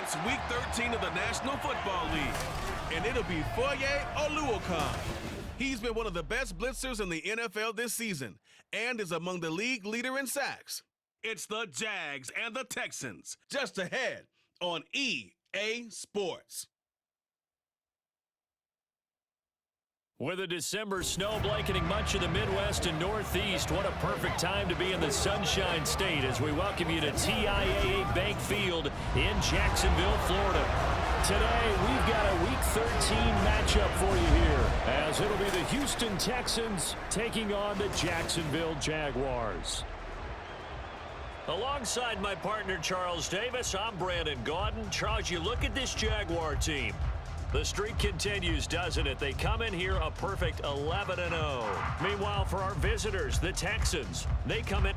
It's Week 13 of the National Football League, and it'll be Foye Oluokun. He's been one of the best blitzers in the NFL this season and is among the league leader in sacks. It's the Jags and the Texans, just ahead on EA Sports. With a December snow blanketing much of the Midwest and Northeast, what a perfect time to be in the Sunshine State as we welcome you to TIAA Bank Field in Jacksonville, Florida. Today, we've got a Week 13 matchup for you here, as it'll be the Houston Texans taking on the Jacksonville Jaguars. Alongside my partner, Charles Davis, I'm Brandon Gaudin. Charles, you look at this Jaguar team. The streak continues, doesn't it? They come in here a perfect 11-0. Meanwhile, for our visitors, the Texans, they come in.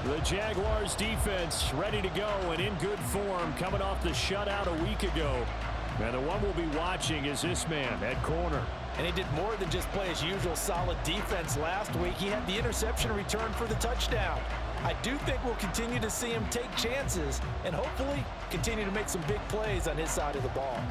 The Jaguars defense ready to go and in good form coming off the shutout a week ago. And the one we'll be watching is this man at corner. And he did more than just play his usual solid defense last week. He had the interception return for the touchdown. I do think we'll continue to see him take chances and hopefully continue to make some big plays on his side of the ball.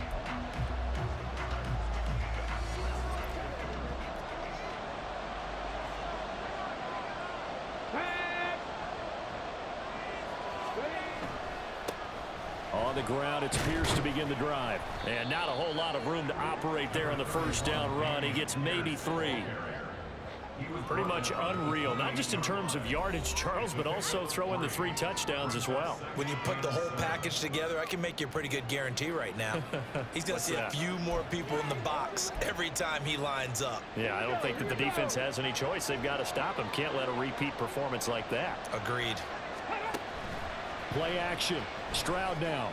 On the ground, it's Pierce to begin the drive. And not a whole lot of room to operate there on the first down run. He gets maybe 3. Pretty much unreal, not just in terms of yardage, Charles, but also throw in the 3 touchdowns as well. When you put the whole package together, I can make you a pretty good guarantee right now. He's going to see a few more people in the box every time he lines up. Yeah, I don't think that the defense has any choice. They've got to stop him. Can't let a repeat performance like that. Agreed. Play action. Stroud now.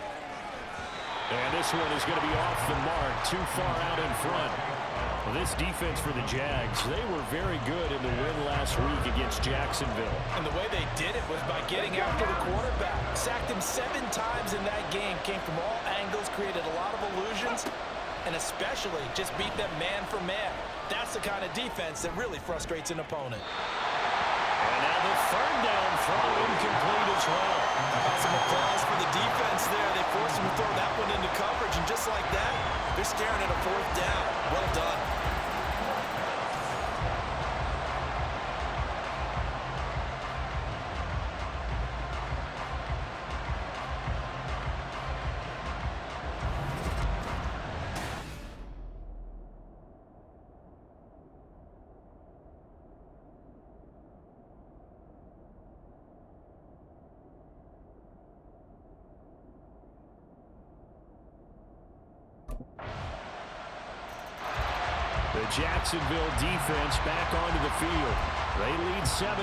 And this one is going to be off the mark, too far out in front. This defense for the Jags, they were very good in the win last week against Jacksonville. And the way they did it was by getting after the quarterback. Sacked him 7 times in that game. Came from all angles, created a lot of illusions, and especially just beat them man for man. That's the kind of defense that really frustrates an opponent. And now the third down throw incomplete as well. How about some applause for the defense there? They forced him to throw that one into coverage, and just like that, they're staring at a 4th down. Well done. The Jacksonville defense back onto the field. They lead 7-0,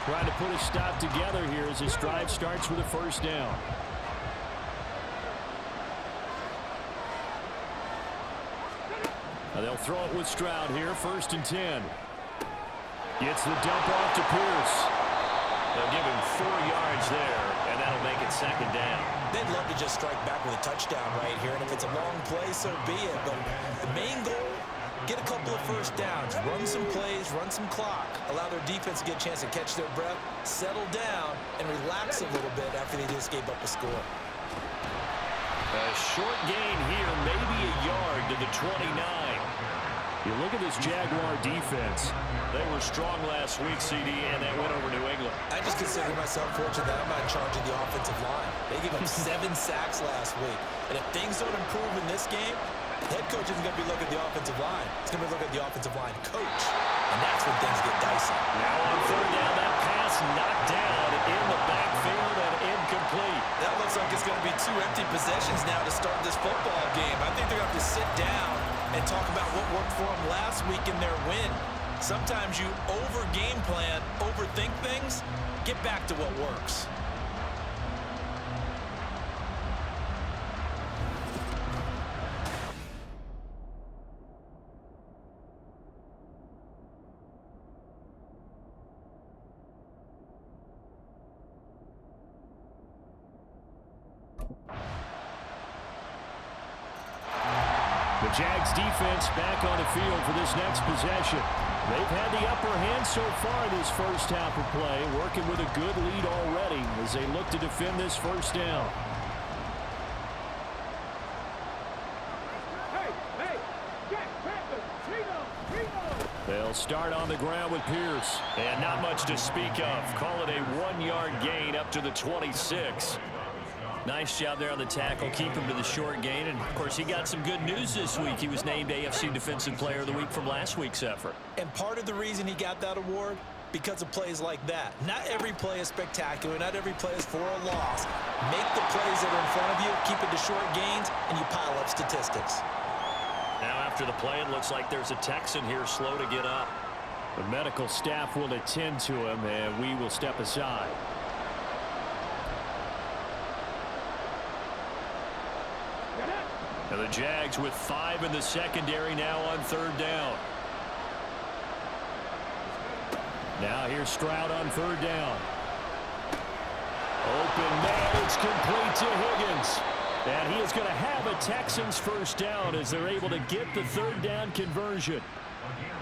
trying to put a stop together here as this drive starts with a first down. Now they'll throw it with Stroud here, 1st and 10. Gets the dump off to Pierce. They'll give him 4 yards there, and that'll make it 2nd down. They'd love to just strike back with a touchdown right here, and if it's a long play, so be it. But the main goal, get a couple of first downs, run some plays, run some clock, allow their defense to get a chance to catch their breath, settle down, and relax a little bit after they just gave up a score. A short gain here, maybe a yard to the 29. You look at this Jaguar defense. They were strong last week, CD, and that went over New England. I just consider myself fortunate that I'm not in charge of the offensive line. They gave up 7 sacks last week. And if things don't improve in this game, the head coach isn't going to be looking at the offensive line. He's going to be looking at the offensive line coach. And that's when things get dicey. Now on 3rd down, that pass knocked down in the backfield and incomplete. That looks like it's going to be 2 empty possessions now to start this football game. I think they're going to have to sit down and talk about what worked for them last week in their win. Sometimes you over-game plan, overthink things. Get back to what works. The Jags defense back on the field for this next possession. They've had the upper hand so far in this first half of play, working with a good lead already as they look to defend this first down. They'll start on the ground with Pierce. And not much to speak of. Call it a 1-yard gain up to the 26. Nice job there on the tackle. Keep him to the short gain. And, of course, he got some good news this week. He was named AFC Defensive Player of the Week from last week's effort. And part of the reason he got that award, because of plays like that. Not every play is spectacular. Not every play is for a loss. Make the plays that are in front of you, keep it to short gains, and you pile up statistics. Now after the play, it looks like there's a Texan here slow to get up. The medical staff will attend to him, and we will step aside. And the Jags with 5 in the secondary now on 3rd down. Now here's Stroud on 3rd down. Open man, it's complete to Higgins. And he is going to have a Texans first down as they're able to get the 3rd down conversion.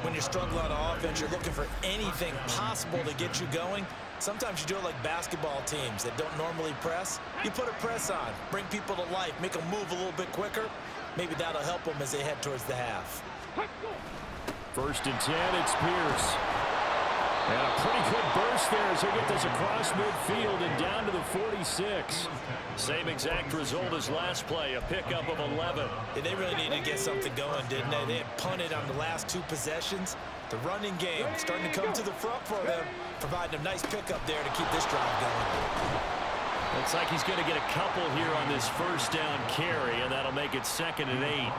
When you're struggling on offense, you're looking for anything possible to get you going. Sometimes you do it like basketball teams that don't normally press. You put a press on, bring people to life, make them move a little bit quicker. Maybe that'll help them as they head towards the half. 1st and 10, it's Pierce. And a pretty good burst there as he gets this across midfield and down to the 46. Same exact result as last play, a pickup of 11. Yeah, they really needed to get something going, didn't they? They had punted on the last 2 possessions. The running game starting to come to the front for them, providing a nice pickup there to keep this drive going. Looks like he's going to get a couple here on this first down carry, and that'll make it 2nd and 8.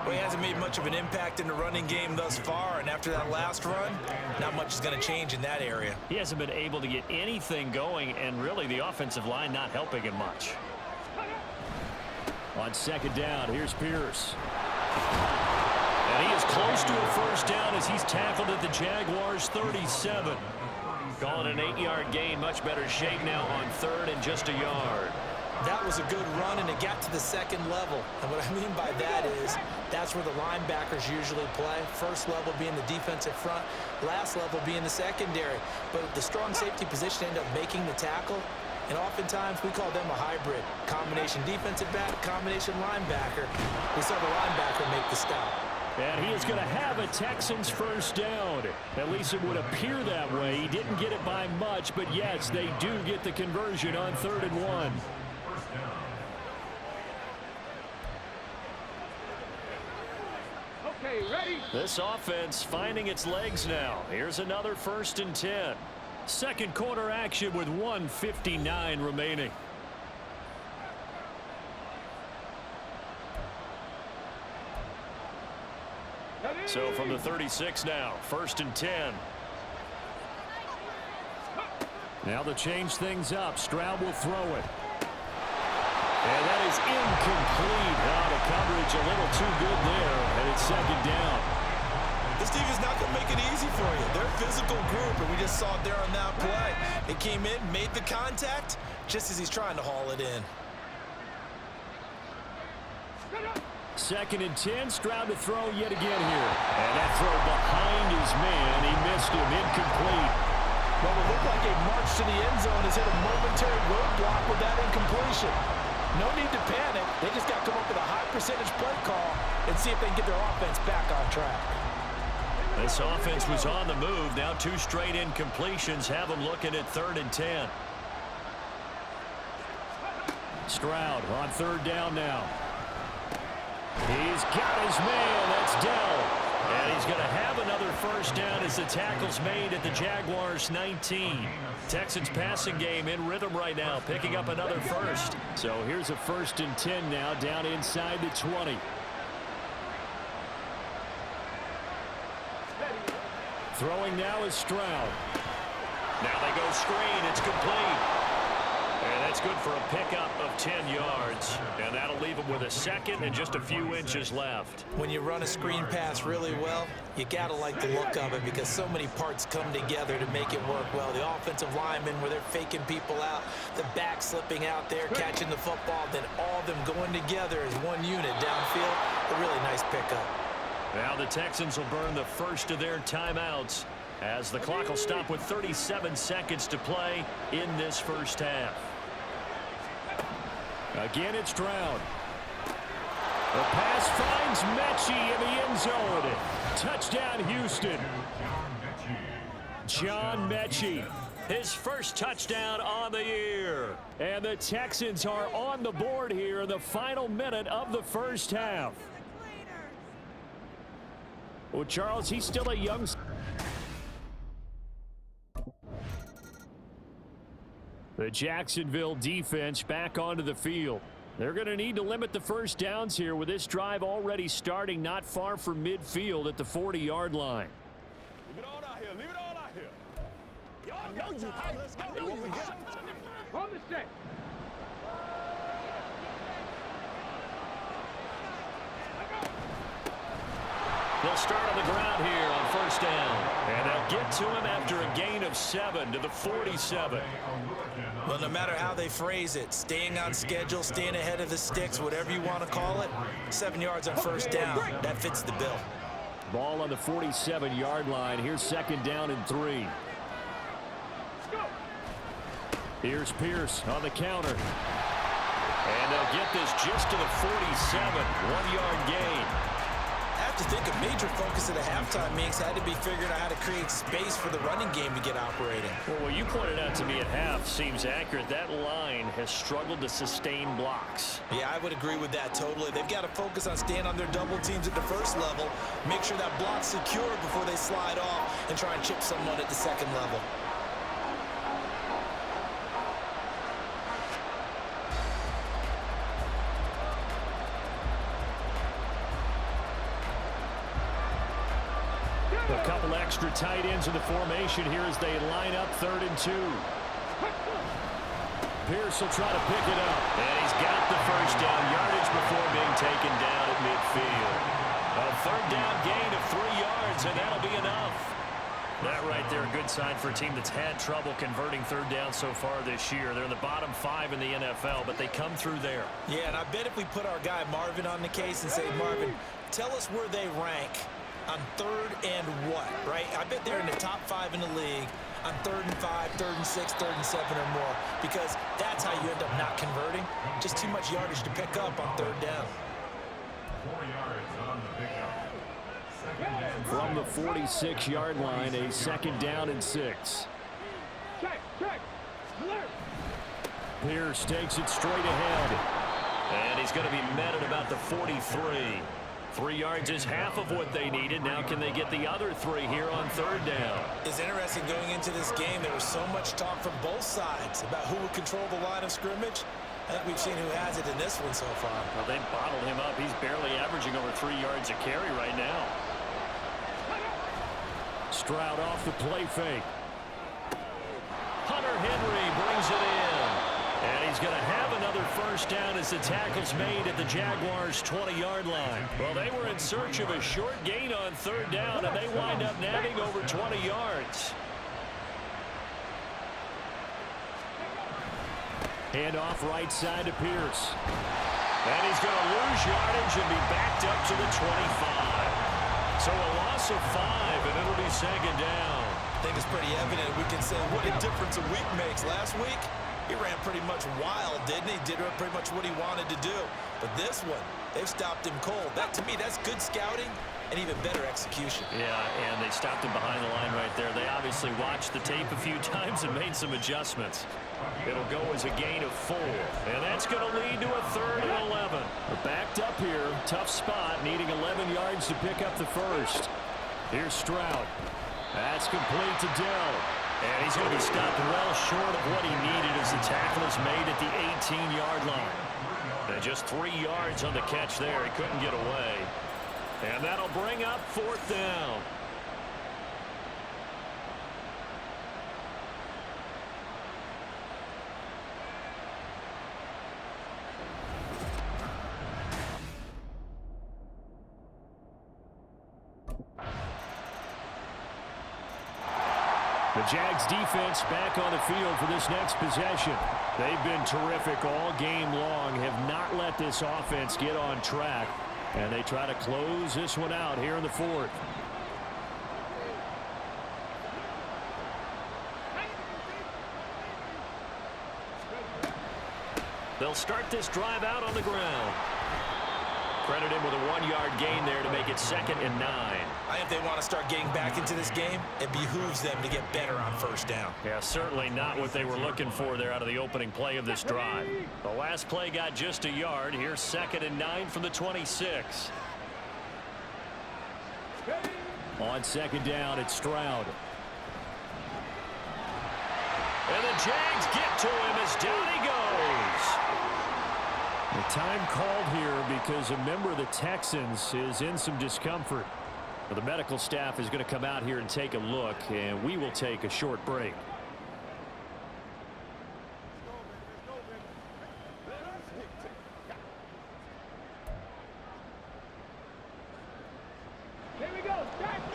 Well, he hasn't made much of an impact in the running game thus far, and after that last run, not much is going to change in that area. He hasn't been able to get anything going, and really the offensive line not helping him much. On 2nd down, here's Pierce. And he is close to a first down as he's tackled at the Jaguars' 37. Calling an 8-yard gain, much better shape now on 3rd and just a yard. That was a good run, and it got to the 2nd level. And what I mean by that is that's where the linebackers usually play. First level being the defensive front, last level being the secondary. But the strong safety position ended up making the tackle, and oftentimes we call them a hybrid. Combination defensive back, combination linebacker. We saw the linebacker make the stop. And he is going to have a Texans first down. At least it would appear that way. He didn't get it by much, but yes, they do get the conversion on 3rd and 1. This offense finding its legs now. Here's another 1st and 10. 2nd quarter action with 1:59 remaining. So from the 36 now, 1st and 10. Now to change things up, Stroud will throw it. And that is incomplete. Out of coverage, a little too good there, and it's 2nd down. This team is not going to make it easy for you. They're a physical group, and we just saw it there on that play. They came in, made the contact, just as he's trying to haul it in. 2nd and 10, Stroud to throw yet again here. And that throw behind his man, he missed him, incomplete. What would look like a march to the end zone has hit a momentary roadblock with that incompletion. No need to panic. They just got to come up with a high percentage play call and see if they can get their offense back on track. This offense was on the move. Now 2 straight incompletions have them looking at 3rd and 10. Stroud on 3rd down now. He's got his man. That's Dell. And he's going to have another first down as the tackle's made at the Jaguars' 19. Texans passing game in rhythm right now, picking up another first. So here's a 1st and 10 now down inside the 20. Throwing now is Stroud. Now they go screen. It's complete. And that's That's good for a pickup of 10 yards. And that'll leave him with a second and just a few inches left. When you run a screen pass really well, you got to like the look of it because so many parts come together to make it work well. The offensive linemen where they're faking people out, the back slipping out there, catching the football, then all of them going together as one unit downfield. A really nice pickup. Now the Texans will burn the first of their timeouts as the clock will stop with 37 seconds to play in this first half. Again, it's Stroud. The pass finds Mechie in the end zone. Touchdown, Houston. John Mechie, his first touchdown on the year. And the Texans are on the board here in the final minute of the first half. Well, Charles, he's still a young... The Jacksonville defense back onto the field. They're going to need to limit the first downs here with this drive already starting not far from midfield at the 40-yard line. Leave it all out here. Leave it all out here. I know you. I know you. On the stick. They'll start on the ground here on first down. And they'll get to him after a gain of 7 to the 47. Well, no matter how they phrase it, staying on schedule, staying ahead of the sticks, whatever you want to call it, 7 yards on first down. That fits the bill. Ball on the 47-yard line. Here's second down and 3. Here's Pierce on the counter. And they'll get this just to the 47. 1-yard gain. I have to think a major focus of the halftime meetings had to be figuring out how to create space for the running game to get operating. Well, what you pointed out to me at half seems accurate. That line has struggled to sustain blocks. Yeah, I would agree with that totally. They've got to focus on staying on their double teams at the first level, make sure that block's secure before they slide off and try and chip someone at the second level. A couple extra tight ends in the formation here as they line up 3rd and 2. Pierce will try to pick it up. And he's got the first down yardage before being taken down at midfield. A 3rd down gain of 3 yards, and that'll be enough. That right there, a good sign for a team that's had trouble converting 3rd down so far this year. They're in the bottom 5 in the NFL, but they come through there. Yeah, and I bet if we put our guy Marvin on the case and say, Marvin, tell us where they rank on 3rd and what, right? I bet they're in the top 5 in the league on 3rd and 5, 3rd and 6, 3rd and 7 or more, because that's how you end up not converting. Just too much yardage to pick up on 3rd down. 4 yards on the pickup. From the 46-yard line, a 2nd down and 6. Check. Alert. Pierce takes it straight ahead. And he's going to be met at about the 43. 3 yards is half of what they needed. Now can they get the other 3 here on 3rd down? It's interesting going into this game. There was so much talk from both sides about who would control the line of scrimmage. I think we've seen who has it in this one so far. Well, they bottled him up. He's barely averaging over 3 yards a carry right now. Stroud off the play fake. Hunter Henry brings it in. And he's going to have another first down as the tackle's made at the Jaguars' 20-yard line. Well, they were in search of a short gain on 3rd down, and they wind up nabbing over 20 yards. Hand off right side to Pierce. And he's going to lose yardage and be backed up to the 25. So a loss of 5, and it'll be 2nd down. I think it's pretty evident. We can say what a difference a week makes. Last week, he ran pretty much wild, didn't he? Did pretty much what he wanted to do. But this one, they've stopped him cold. That, to me, that's good scouting and even better execution. Yeah, and they stopped him behind the line right there. They obviously watched the tape a few times and made some adjustments. It'll go as a gain of 4. And that's going to lead to a 3rd and 11. We're backed up here. Tough spot, needing 11 yards to pick up the first. Here's Stroud. That's complete to Dell. And he's going to be stopped well short of what he needed as the tackle is made at the 18-yard line. And just 3 yards on the catch there. He couldn't get away. And that'll bring up 4th down. The Jags defense back on the field for this next possession. They've been terrific all game long, have not let this offense get on track, and they try to close this one out here in the fourth. They'll start this drive out on the ground. Credit him with a 1-yard gain there to make it 2nd and 9. If they want to start getting back into this game, it behooves them to get better on first down. Yeah, certainly not what they were looking for there out of the opening play of this drive. The last play got just a yard. Here's 2nd and 9 from the 26. On 2nd down, it's Stroud. And the Jags get to him as down he goes. The time called here because a member of the Texans is in some discomfort. The medical staff is going to come out here and take a look, and we will take a short break.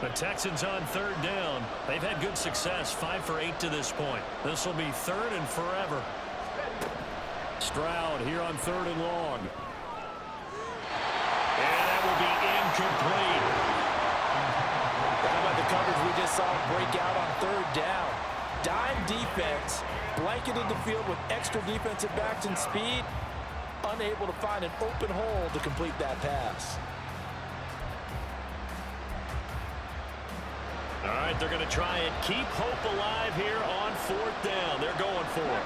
The Texans on 3rd down. They've had good success, 5 for 8 to this point. This will be 3rd and forever. Stroud here on 3rd and long. And that will be incomplete. How about the coverage we just saw break out on 3rd down? Dime defense, blanketed the field with extra defensive backs and speed, unable to find an open hole to complete that pass. All right, they're going to try and keep hope alive here on 4th down. They're going for it.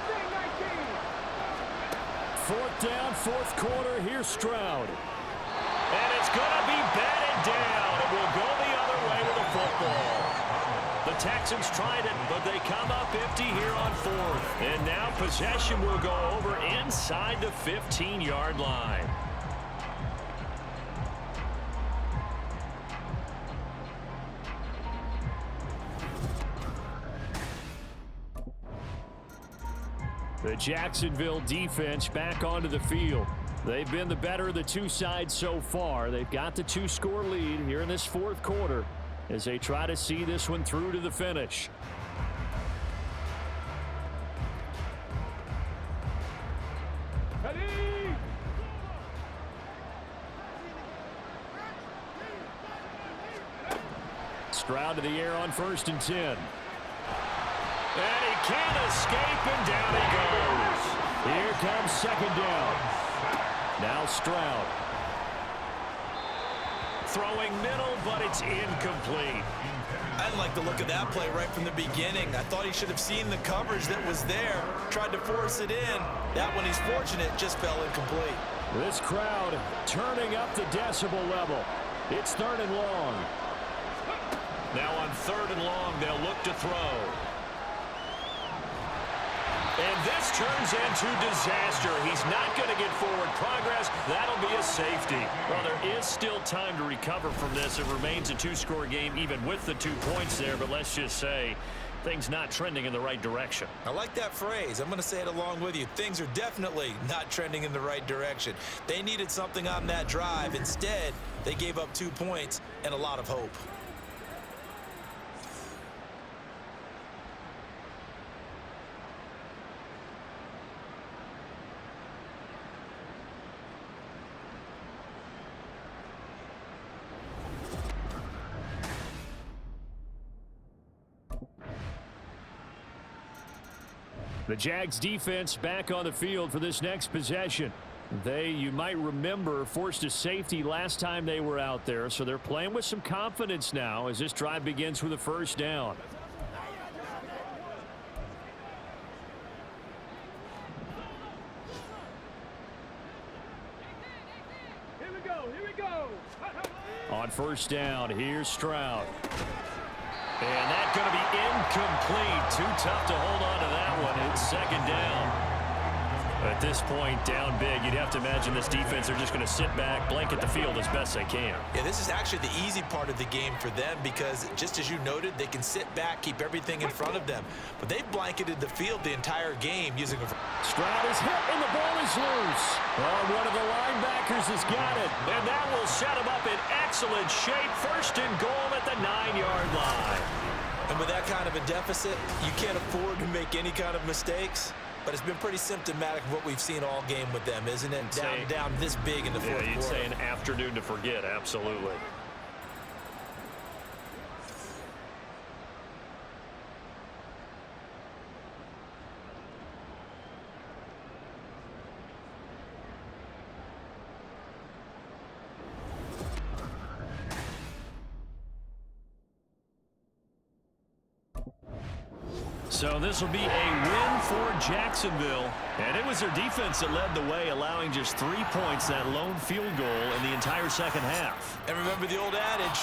4th down, 4th quarter. Here's Stroud. And it's going to be batted down. It will go the other way with the football. The Texans tried it, but they come up empty here on 4th. And now possession will go over inside the 15-yard line. The Jacksonville defense back onto the field. They've been the better of the two sides so far. They've got the 2-score lead here in this 4th quarter as they try to see this one through to the finish. Stroud to the air on 1st and 10. And he can't escape, and down he goes. Here comes 2nd down. Now Stroud. Throwing middle, but it's incomplete. I didn't like the look of that play right from the beginning. I thought he should have seen the coverage that was there, tried to force it in. That one, he's fortunate, just fell incomplete. This crowd turning up the decibel level. It's 3rd and long. Now on 3rd and long, they'll look to throw. And this turns into disaster. He's not going to get forward progress. That'll be a safety. Well, there is still time to recover from this. It remains a 2-score game even with the 2 points there. But let's just say things not trending in the right direction. I like that phrase. I'm going to say it along with you. Things are definitely not trending in the right direction. They needed something on that drive. Instead, they gave up 2 points and a lot of hope. The Jags defense back on the field for this next possession. They, you might remember, forced a safety last time they were out there, so they're playing with some confidence now as this drive begins with a 1st down. Here we go. On 1st down, here's Stroud. And that's going to be incomplete. Too tough to hold on to that one. It's 2nd down. At this point, down big, you'd have to imagine this defense are just going to sit back, blanket the field as best they can. Yeah, this is actually the easy part of the game for them because, just as you noted, they can sit back, keep everything in front of them. But they've blanketed the field the entire game using a... Stroud is hit, and the ball is loose. Oh, one of the linebackers has got it. And that will set him up in excellent shape. 1st and goal at the 9-yard line. And with that kind of a deficit, you can't afford to make any kind of mistakes. But it's been pretty symptomatic of what we've seen all game with them, isn't it? Down this big in the fourth quarter. Yeah, you'd say an afternoon to forget, absolutely. So this will be a win for Jacksonville. And it was their defense that led the way, allowing just 3 points, that lone field goal in the entire second half. And remember the old adage,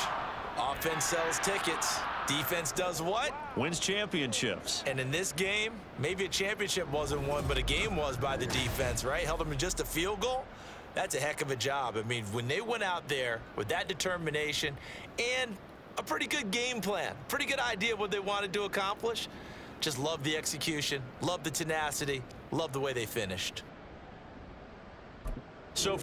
offense sells tickets. Defense does what? Wins championships. And in this game, maybe a championship wasn't won, but a game was by the defense, right? Held them to just a field goal. That's a heck of a job. I mean, when they went out there with that determination and a pretty good game plan, pretty good idea what they wanted to accomplish, just love the execution, love the tenacity, love the way they finished. So